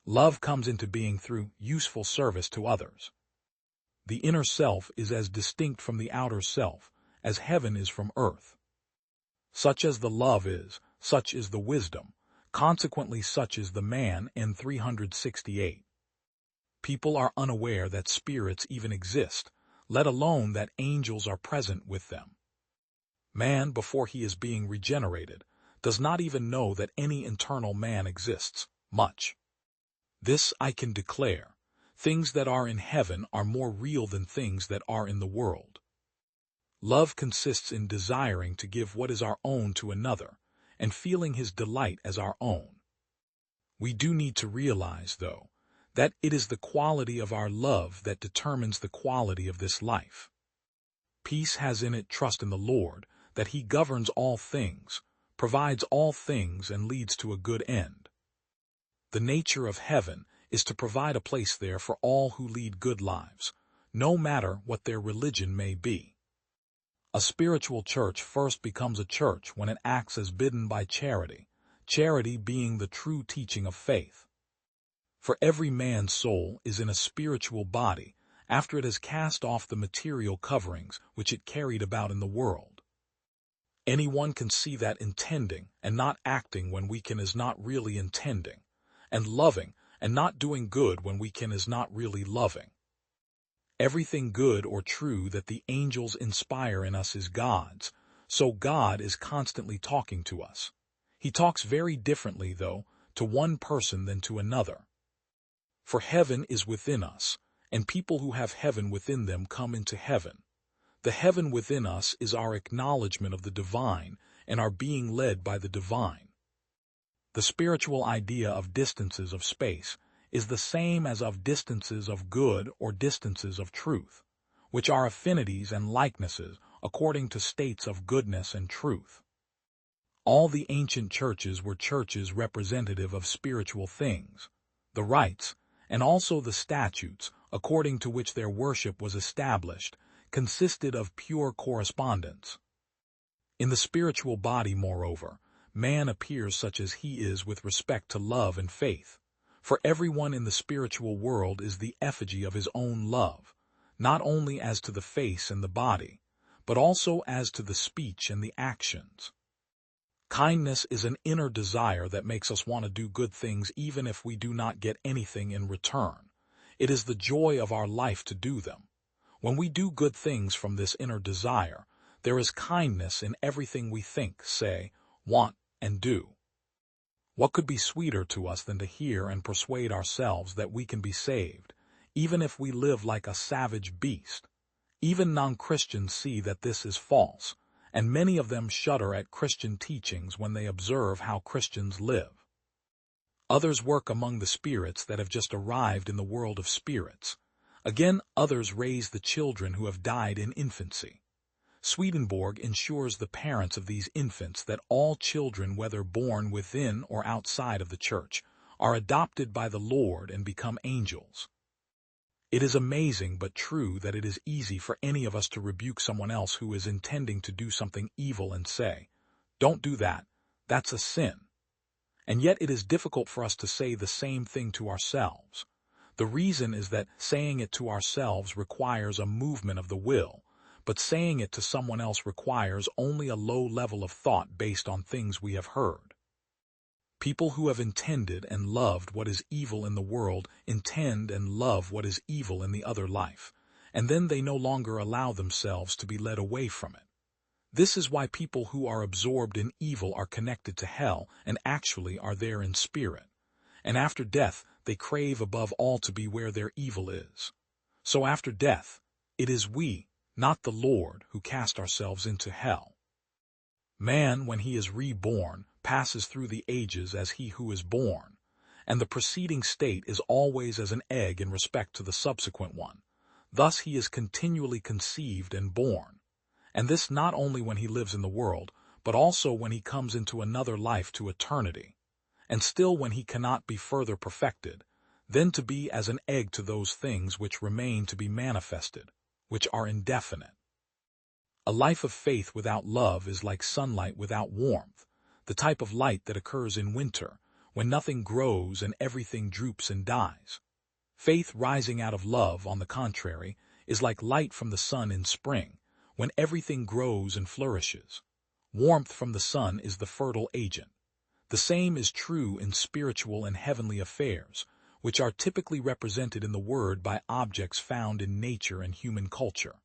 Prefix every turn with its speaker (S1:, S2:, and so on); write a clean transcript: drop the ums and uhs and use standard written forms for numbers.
S1: Love comes into being through useful service to others. The inner self is as distinct from the outer self as heaven is from earth. Such as the love is, such is the wisdom, consequently such is the man. N 368. People are unaware that spirits even exist, let alone that angels are present with them. Man, before he is being regenerated, does not even know that any internal man exists, much. This I can declare: things that are in heaven are more real than things that are in the world. Love consists in desiring to give what is our own to another, and feeling his delight as our own. We do need to realize, though, that it is the quality of our love that determines the quality of this life. Peace has in it trust in the Lord, that he governs all things, provides all things, and leads to a good end. The nature of heaven is to provide a place there for all who lead good lives, no matter what their religion may be. A spiritual church first becomes a church when it acts as bidden by charity, charity being the true teaching of faith. For every man's soul is in a spiritual body after it has cast off the material coverings which it carried about in the world. Anyone can see that intending and not acting when we can is not really intending, and loving and not doing good when we can is not really loving. Everything good or true that the angels inspire in us is God's, so God is constantly talking to us. He talks very differently, though, to one person than to another. For heaven is within us, and people who have heaven within them come into heaven. The heaven within us is our acknowledgement of the divine and our being led by the divine. The spiritual idea of distances of space is the same as of distances of good or distances of truth, which are affinities and likenesses according to states of goodness and truth. All the ancient churches were churches representative of spiritual things. The rites, and also the statutes, according to which their worship was established, consisted of pure correspondence. In the spiritual body, moreover, man appears such as he is with respect to love and faith. For everyone in the spiritual world is the effigy of his own love, not only as to the face and the body, but also as to the speech and the actions. Kindness is an inner desire that makes us want to do good things even if we do not get anything in return. It is the joy of our life to do them. When we do good things from this inner desire, there is kindness in everything we think, say, want, and do. What could be sweeter to us than to hear and persuade ourselves that we can be saved, even if we live like a savage beast? Even non-Christians see that this is false, and many of them shudder at Christian teachings when they observe how Christians live. Others work among the spirits that have just arrived in the world of spirits. Again, others raise the children who have died in infancy. Swedenborg ensures the parents of these infants that all children, whether born within or outside of the church, are adopted by the Lord and become angels. It is amazing but true that it is easy for any of us to rebuke someone else who is intending to do something evil and say, "Don't do that, that's a sin." And yet it is difficult for us to say the same thing to ourselves. The reason is that saying it to ourselves requires a movement of the will, but saying it to someone else requires only a low level of thought based on things we have heard. People who have intended and loved what is evil in the world intend and love what is evil in the other life, and then they no longer allow themselves to be led away from it. This is why people who are absorbed in evil are connected to hell and actually are there in spirit. And after death, they crave above all to be where their evil is. So after death, it is we, not the Lord, who cast ourselves into hell. Man, when he is reborn, passes through the ages as he who is born, and the preceding state is always as an egg in respect to the subsequent one. Thus he is continually conceived and born, and this not only when he lives in the world, but also when he comes into another life to eternity, and still when he cannot be further perfected, then to be as an egg to those things which remain to be manifested, which are indefinite. A life of faith without love is like sunlight without warmth, the type of light that occurs in winter, when nothing grows and everything droops and dies. Faith rising out of love, on the contrary, is like light from the sun in spring, when everything grows and flourishes. Warmth from the sun is the fertile agent. The same is true in spiritual and heavenly affairs, which are typically represented in the Word by objects found in nature and human culture.